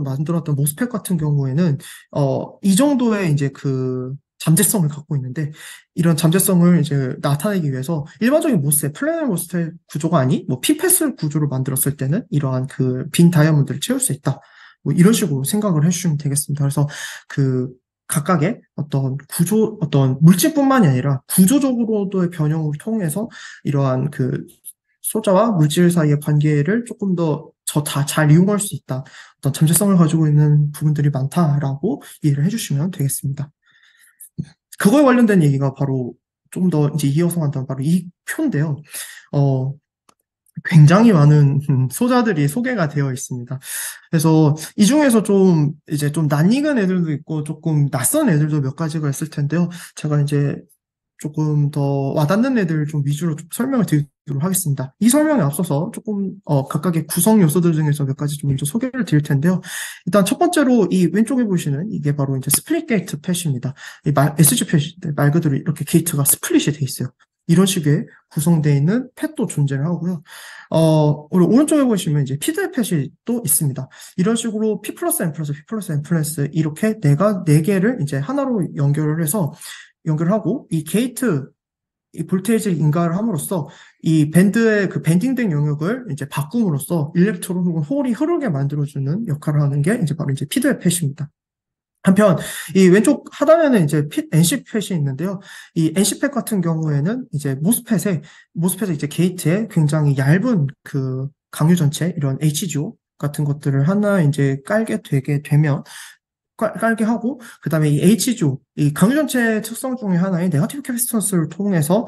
Speaker 1: 만들었던 모스펫 같은 경우에는, 이 정도의 이제 그 잠재성을 갖고 있는데, 이런 잠재성을 이제 나타내기 위해서 일반적인 플래널 모스펫 구조가 아닌, 피패스 구조를 만들었을 때는 이러한 그 빈 다이아몬드를 채울 수 있다. 뭐 이런 식으로 생각을 해주시면 되겠습니다. 그래서 그 각각의 어떤 물질뿐만이 아니라 구조적으로도의 변형을 통해서 이러한 그 소자와 물질 사이의 관계를 조금 더 잘 이용할 수 있다. 어떤 잠재성을 가지고 있는 부분들이 많다라고 이해를 해주시면 되겠습니다. 그거에 관련된 얘기가 바로 좀 더 이제 이어서 한다면 바로 이 표인데요. 어, 굉장히 많은 소자들이 소개가 되어 있습니다. 그래서 이 중에서 좀 이제 좀 낯익은 애들도 있고 조금 낯선 애들도 몇 가지가 있을 텐데요. 제가 이제 조금 더 와닿는 애들 좀 위주로 좀 설명을 드리도록 하겠습니다. 이 설명에 앞서서 조금 각각의 구성 요소들 중에서 몇 가지 좀 먼저 소개를 드릴 텐데요. 일단 첫 번째로 이 왼쪽에 보시는 이게 바로 이제 스플릿 게이트 패시입니다. SG 패시 말 그대로 이렇게 게이트가 스플릿이 돼 있어요. 이런 식의 구성되어 있는 팻도 존재를 하고요. 그리고 오른쪽에 보시면 이제 피드의 팻이 또 있습니다. 이런 식으로 P 플러스 N 플러스 P 플러스 N 플러스 이렇게 네 개를 이제 하나로 연결을 해서 연결하고 이 게이트 이 볼테이지를 인가를 함으로써 이 밴드의 그 밴딩된 영역을 이제 바꿈으로써 일렉트론 혹은 홀이 흐르게 만들어주는 역할을 하는 게 이제 바로 이제 피드의 팻입니다. 한편 이 왼쪽 하단에는 이제 NC 팻이 있는데요. 이 NC 팻 같은 경우에는 이제 모스펫의 이제 게이트에 굉장히 얇은 그 강유 전체 이런 HGO 같은 것들을 하나 이제 깔게 되게 되면 깔게 하고 그다음에 이 HGO 이 강유 전체 특성 중에 하나인 네거티브 캐피스턴스를 통해서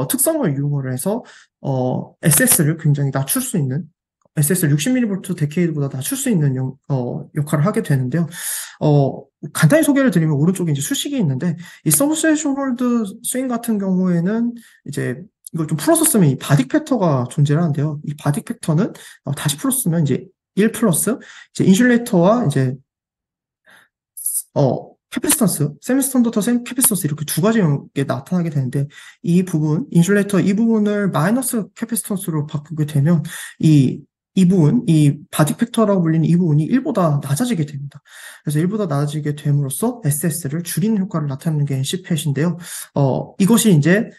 Speaker 1: 특성을 이용을 해서 SS를 굉장히 낮출 수 있는 SS를 60mV 데케이드보다 낮출 수 있는 역할을 하게 되는데요. 간단히 소개를 드리면 오른쪽에 이제 수식이 있는데 이 서브 스레시홀드 스윙 같은 경우에는 이제 이걸 좀 풀어서 쓰면 이 바딕 팩터가 존재를 하는데요. 이 바딕 팩터는 다시 풀어 쓰면 이제 1 플러스 이제 인슐레이터와 이제 캐피스턴스, 세미스턴더터 캐피스턴스 이렇게 두 가지 게 나타나게 되는데 이 부분, 인슐레이터 이 부분을 마이너스 캐피스턴스로 바꾸게 되면 이 부분, 이 바디 팩터라고 불리는 이 부분이 1보다 낮아지게 됩니다. 그래서 1보다 낮아지게 됨으로써 SS를 줄이는 효과를 나타내는 게 NC팻인데요. 이것이 이제,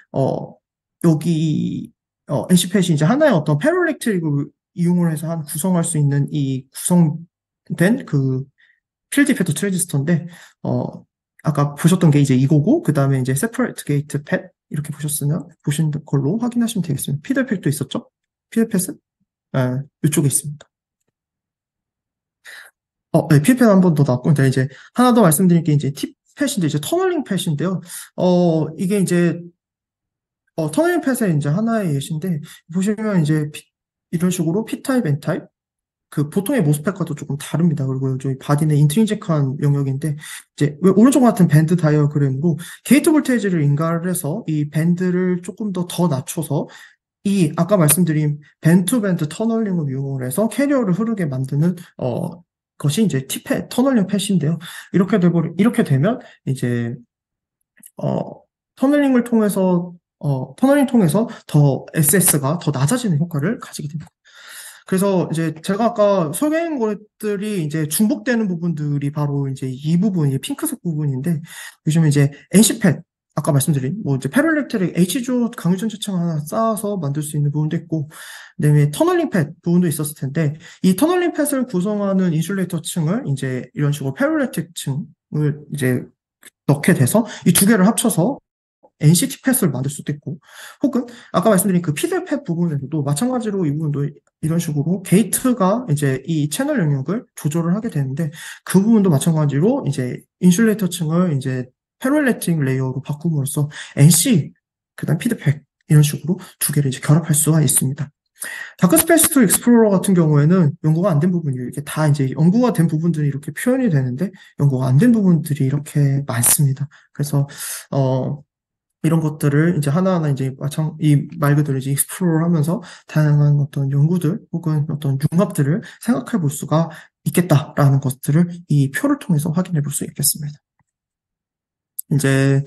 Speaker 1: 여기, NC팻이 이제 하나의 어떤 페로일렉트릭을 이용을 해서 구성할 수 있는 이 구성된 그 필드 이펙터 트랜지스터인데, 아까 보셨던 게 이제 이거고, 그 다음에 이제 세퍼레이트 게이트 팻, 이렇게 보신 걸로 확인하시면 되겠습니다. 피드 이펙도 있었죠? 피드 팻은? 이쪽에 있습니다. 네, 피드 팻 한 번 더 나왔고, 근데 이제 하나 더 말씀드릴 게 이제 팁 팻인데, 이제 터널링 팻인데요. 이게 이제, 터널링 팻의 이제 하나의 예시인데, 보시면 이제 이런 식으로 P타입, N타입, 그 보통의 모스펫과도 조금 다릅니다. 그리고 저희 바디는 인트린직한 영역인데 이제 오른쪽 같은 밴드 다이어그램으로 게이트 볼테이지를 인가를 해서 이 밴드를 조금 더 낮춰서 이 아까 말씀드린 밴드 투 밴드 터널링을 이용을 해서 캐리어를 흐르게 만드는 것이 이제 티펫 터널링 펫인데요. 이렇게 되면 이제 터널링을 통해서 터널링 통해서 더 SS가 더 낮아지는 효과를 가지게 됩니다. 그래서 이제 제가 아까 소개한 것들이 이제 중복되는 부분들이 바로 이제 이 부분, 이 핑크색 부분인데, 요즘에 이제 NC팻, 아까 말씀드린, 뭐 이제 페로일렉트릭 H조 강유전 차층 하나 쌓아서 만들 수 있는 부분도 있고, 그다음에 터널링 팻 부분도 있었을 텐데, 이 터널링 팻을 구성하는 인슐레이터 층을 이제 이런 식으로 페로일렉트릭 층을 이제 넣게 돼서 이 두 개를 합쳐서 NCT 팻을 만들 수도 있고, 혹은 아까 말씀드린 그 피드 팻 부분에서도 마찬가지로 이 부분도 이런 식으로 게이트가 이제 이 채널 영역을 조절을 하게 되는데 그 부분도 마찬가지로 이제 인슐레이터 층을 이제 페로일렉트릭 레이어로 바꿈으로써 NC 그다음 피드 팻 이런 식으로 두 개를 이제 결합할 수가 있습니다. 다크 스페이스 투 익스플로러 같은 경우에는 연구가 안 된 부분이 이렇게 다 이제 연구가 된 부분들이 이렇게 표현이 되는데 연구가 안 된 부분들이 이렇게 많습니다. 그래서 이런 것들을 이제 하나하나 이제 이 말 그대로 이제 익스플로러 하면서 다양한 어떤 연구들 혹은 어떤 융합들을 생각해 볼 수가 있겠다라는 것들을 이 표를 통해서 확인해 볼 수 있겠습니다. 이제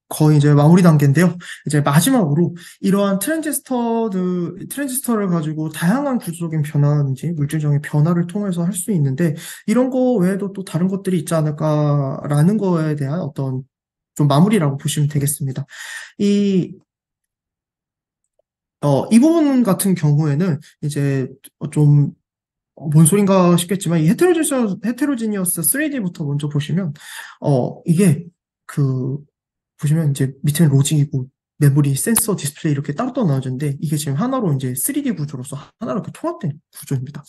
Speaker 1: 거의 이제 마무리 단계인데요. 이제 마지막으로 이러한 트랜지스터를 가지고 다양한 구조적인 변화라든지 물질적인 변화를 통해서 할 수 있는데 이런 거 외에도 또 다른 것들이 있지 않을까라는 거에 대한 어떤 좀 마무리라고 보시면 되겠습니다. 이 부분 같은 경우에는 이제 좀 뭔 소린가 싶겠지만 이 헤테로지니어스 3D부터 먼저 보시면 이게 그 보시면 이제 밑에는 로직이고 메모리, 센서, 디스플레이 이렇게 따로따로 나눠졌는데 이게 지금 하나로 이제 3D 구조로서 하나로 이렇게 통합된 구조입니다.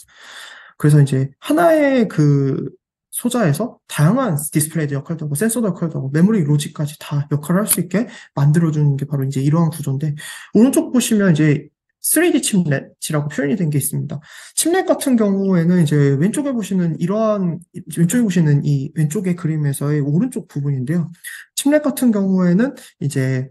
Speaker 1: 그래서 이제 하나의 그 소자에서 다양한 디스플레이도 역할도 하고 센서도 역할도 하고 메모리 로직까지 다 역할을 할 수 있게 만들어주는 게 바로 이제 이러한 구조인데 오른쪽 보시면 이제 3D 칩넷이라고 표현이 된 게 있습니다. 칩넷 같은 경우에는 이제 왼쪽에 보시는 이 왼쪽의 그림에서의 오른쪽 부분인데요. 칩넷 같은 경우에는 이제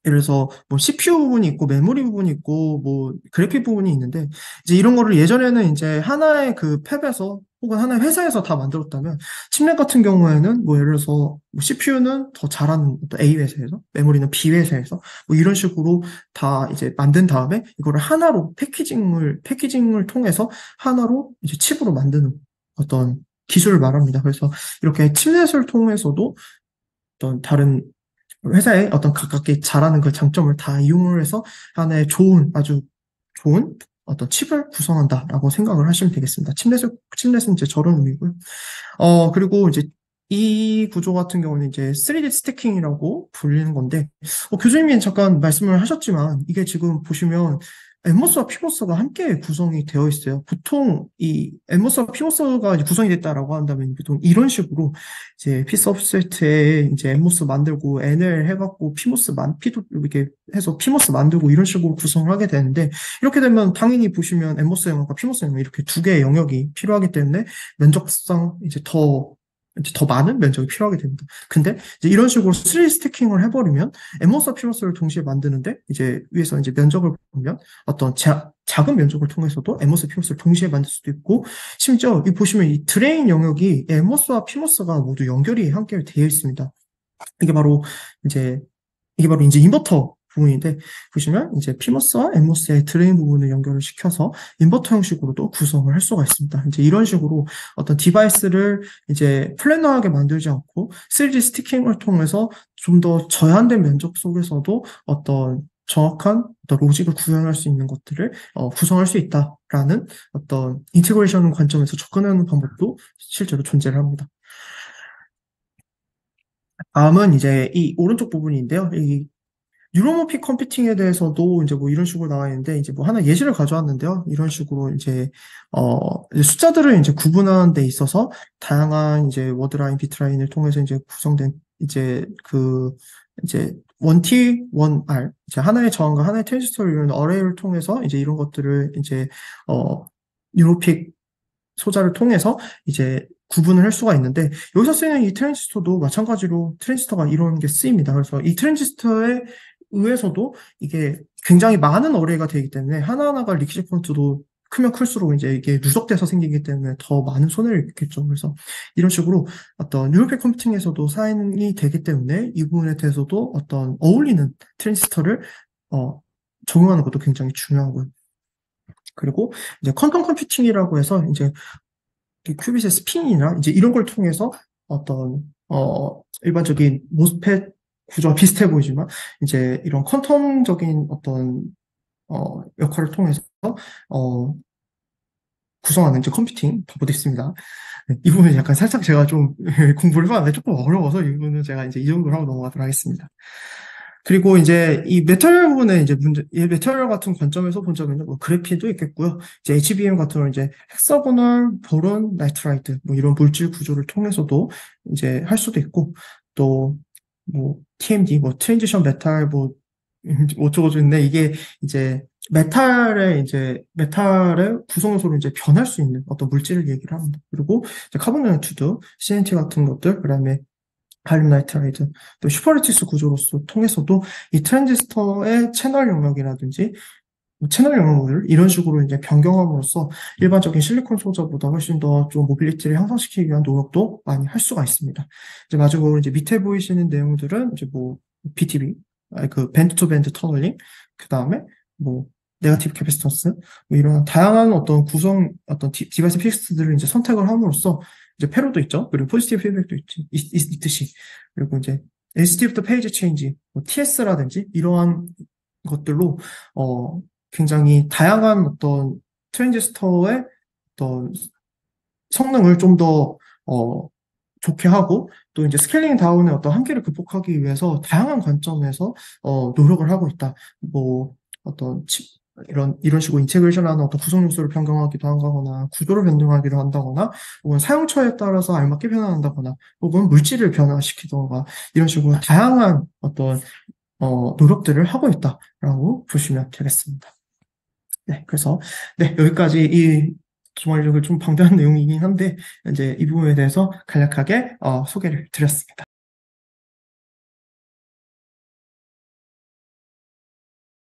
Speaker 1: 예를 들어서 뭐 CPU 부분이 있고 메모리 부분이 있고 뭐 그래픽 부분이 있는데 이제 이런 거를 예전에는 이제 하나의 그 팹에서 혹은 하나의 회사에서 다 만들었다면 칩넷 같은 경우에는 뭐 예를 들어서 뭐 CPU는 더 잘하는 어떤 A 회사에서 메모리는 B 회사에서 뭐 이런 식으로 다 이제 만든 다음에 이거를 하나로 패키징을 통해서 하나로 이제 칩으로 만드는 어떤 기술을 말합니다. 그래서 이렇게 칩넷을 통해서도 어떤 다른 회사의 어떤 각각의 잘하는 그 장점을 다 이용을 해서 하나의 아주 좋은 어떤 칩을 구성한다라고 생각을 하시면 되겠습니다. 칩넷은 이제 저런 의미고요. 그리고 이제 이 구조 같은 경우는 이제 3D 스태킹이라고 불리는 건데, 교수님이 잠깐 말씀을 하셨지만, 이게 지금 보시면 엠모스와 피모스가 함께 구성이 되어 있어요. 보통 이 엠모스와 피모스가 이제 구성이 됐다라고 한다면 보통 이런 식으로 이제 피 서브셋에 이제 엠모스 만들고 NL 해갖고 피도 이렇게 해서 피모스 만들고 이런 식으로 구성을 하게 되는데 이렇게 되면 당연히 보시면 엠모스 영역과 피모스 영역 이렇게 두 개의 영역이 필요하기 때문에 면적상 이제 더 많은 면적이 필요하게 됩니다. 근데 이제 이런 식으로 3D 스태킹을 해버리면 엠모스와 피모스를 동시에 만드는데 이제 위에서 이제 면적을 보면 어떤 작은 면적을 통해서도 엠모스, 피모스를 동시에 만들 수도 있고 심지어 이 보시면 이 드레인 영역이 엠모스와 피모스가 모두 연결이 함께 되어 있습니다. 이게 바로 이제 인버터 부분인데 보시면 이제 피모스와 엠모스의 드레인 부분을 연결을 시켜서 인버터 형식으로도 구성을 할 수가 있습니다. 이제 이런 식으로 어떤 디바이스를 이제 플래너하게 만들지 않고 3D 스티킹을 통해서 좀 더 저한된 면적 속에서도 어떤 정확한 어떤 로직을 구현할 수 있는 것들을 구성할 수 있다라는 어떤 인테그레이션 관점에서 접근하는 방법도 실제로 존재를 합니다. 다음은 이제 이 오른쪽 부분인데요. 이 뉴로모픽 컴퓨팅에 대해서도 이제 뭐 이런 식으로 나와 있는데 이제 뭐 하나 예시를 가져왔는데요. 이런 식으로 이제 숫자들을 이제 구분하는 데 있어서 다양한 이제 워드라인, 비트라인을 통해서 이제 구성된 이제 1T, 1R 이제 하나의 저항과 하나의 트랜지스터를 이루는 어레이를 통해서 이제 이런 것들을 이제 뉴로픽 소자를 통해서 이제 구분을 할 수가 있는데 여기서 쓰이는 이 트랜지스터도 마찬가지로 트랜지스터가 이런 게 쓰입니다. 그래서 이 트랜지스터에 의해서도 이게 굉장히 많은 어레이가 되기 때문에 하나하나가 리퀴지 포인트도 크면 클수록 이제 이게 누적돼서 생기기 때문에 더 많은 손해를 입겠죠. 그래서 이런 식으로 어떤 뉴럴픽 컴퓨팅에서도 사인이 되기 때문에 이 부분에 대해서도 어떤 어울리는 트랜지스터를 적용하는 것도 굉장히 중요하고요. 그리고 이제 퀀텀 컴퓨팅이라고 해서 이제 큐빗의 스핀이나 이제 이런 걸 통해서 어떤 일반적인 모스펫 구조와 비슷해 보이지만 이제 이런 퀀텀적인 어떤 역할을 통해서 구성하는 이제 컴퓨팅 방법도 있습니다. 네, 이 부분은 약간 살짝 제가 좀 공부를 해봤는데 조금 어려워서 이 부분은 제가 이제 이 정도로 하고 넘어가도록 하겠습니다. 그리고 이제 이 메탈 부분에 이제 이 메탈 같은 관점에서 본다면 뭐 그래핀도 있겠고요. 이제 HBM 같은 경우는 이제 헥사고널 보론 나이트라이트 뭐 이런 물질 구조를 통해서도 이제 할 수도 있고 또 뭐 TMD 뭐 트랜지션 메탈 뭐 어쩌고저쩌고 있는데 이게 이제 메탈의 구성 요소로 이제 변할 수 있는 어떤 물질을 얘기를 합니다. 그리고 이제 카본 나노튜브, CNT 같은 것들, 그다음에 갈륨 나이트라이트, 또 슈퍼레티스 구조로서 통해서도 이 트랜지스터의 채널 영역이라든지 뭐 채널 영역을 이런 식으로 이제 변경함으로써 일반적인 실리콘 소자보다 훨씬 더 좀 모빌리티를 향상시키기 위한 노력도 많이 할 수가 있습니다. 이제 마지막으로 이제 밑에 보이시는 내용들은 이제 뭐 BTB, 그 밴드 투 밴드 터널링, 그 다음에 뭐 네거티브 캐패시턴스, 뭐 이런 다양한 어떤 디바이스 피스들을 이제 선택을 함으로써 이제 패로도 있죠. 그리고 포지티브 피드백도 있듯이. 그리고 이제 ST부터 페이지 체인지, 뭐 TS라든지 이러한 것들로, 굉장히 다양한 어떤 트랜지스터의 어떤 성능을 좀 더, 좋게 하고, 또 이제 스케일링 다운의 어떤 한계를 극복하기 위해서 다양한 관점에서, 노력을 하고 있다. 뭐, 어떤 이런 식으로 인테그레이션하는 어떤 구성 요소를 변경하기도 한다거나, 구조를 변경하기도 한다거나, 혹은 사용처에 따라서 알맞게 변환한다거나, 혹은 물질을 변화시키던가, 이런 식으로 다양한 어떤 노력들을 하고 있다라고 보시면 되겠습니다. 네, 그래서 네, 여기까지 이 정말 좀 방대한 내용이긴 한데 이제 이 부분에 대해서 간략하게 소개를 드렸습니다.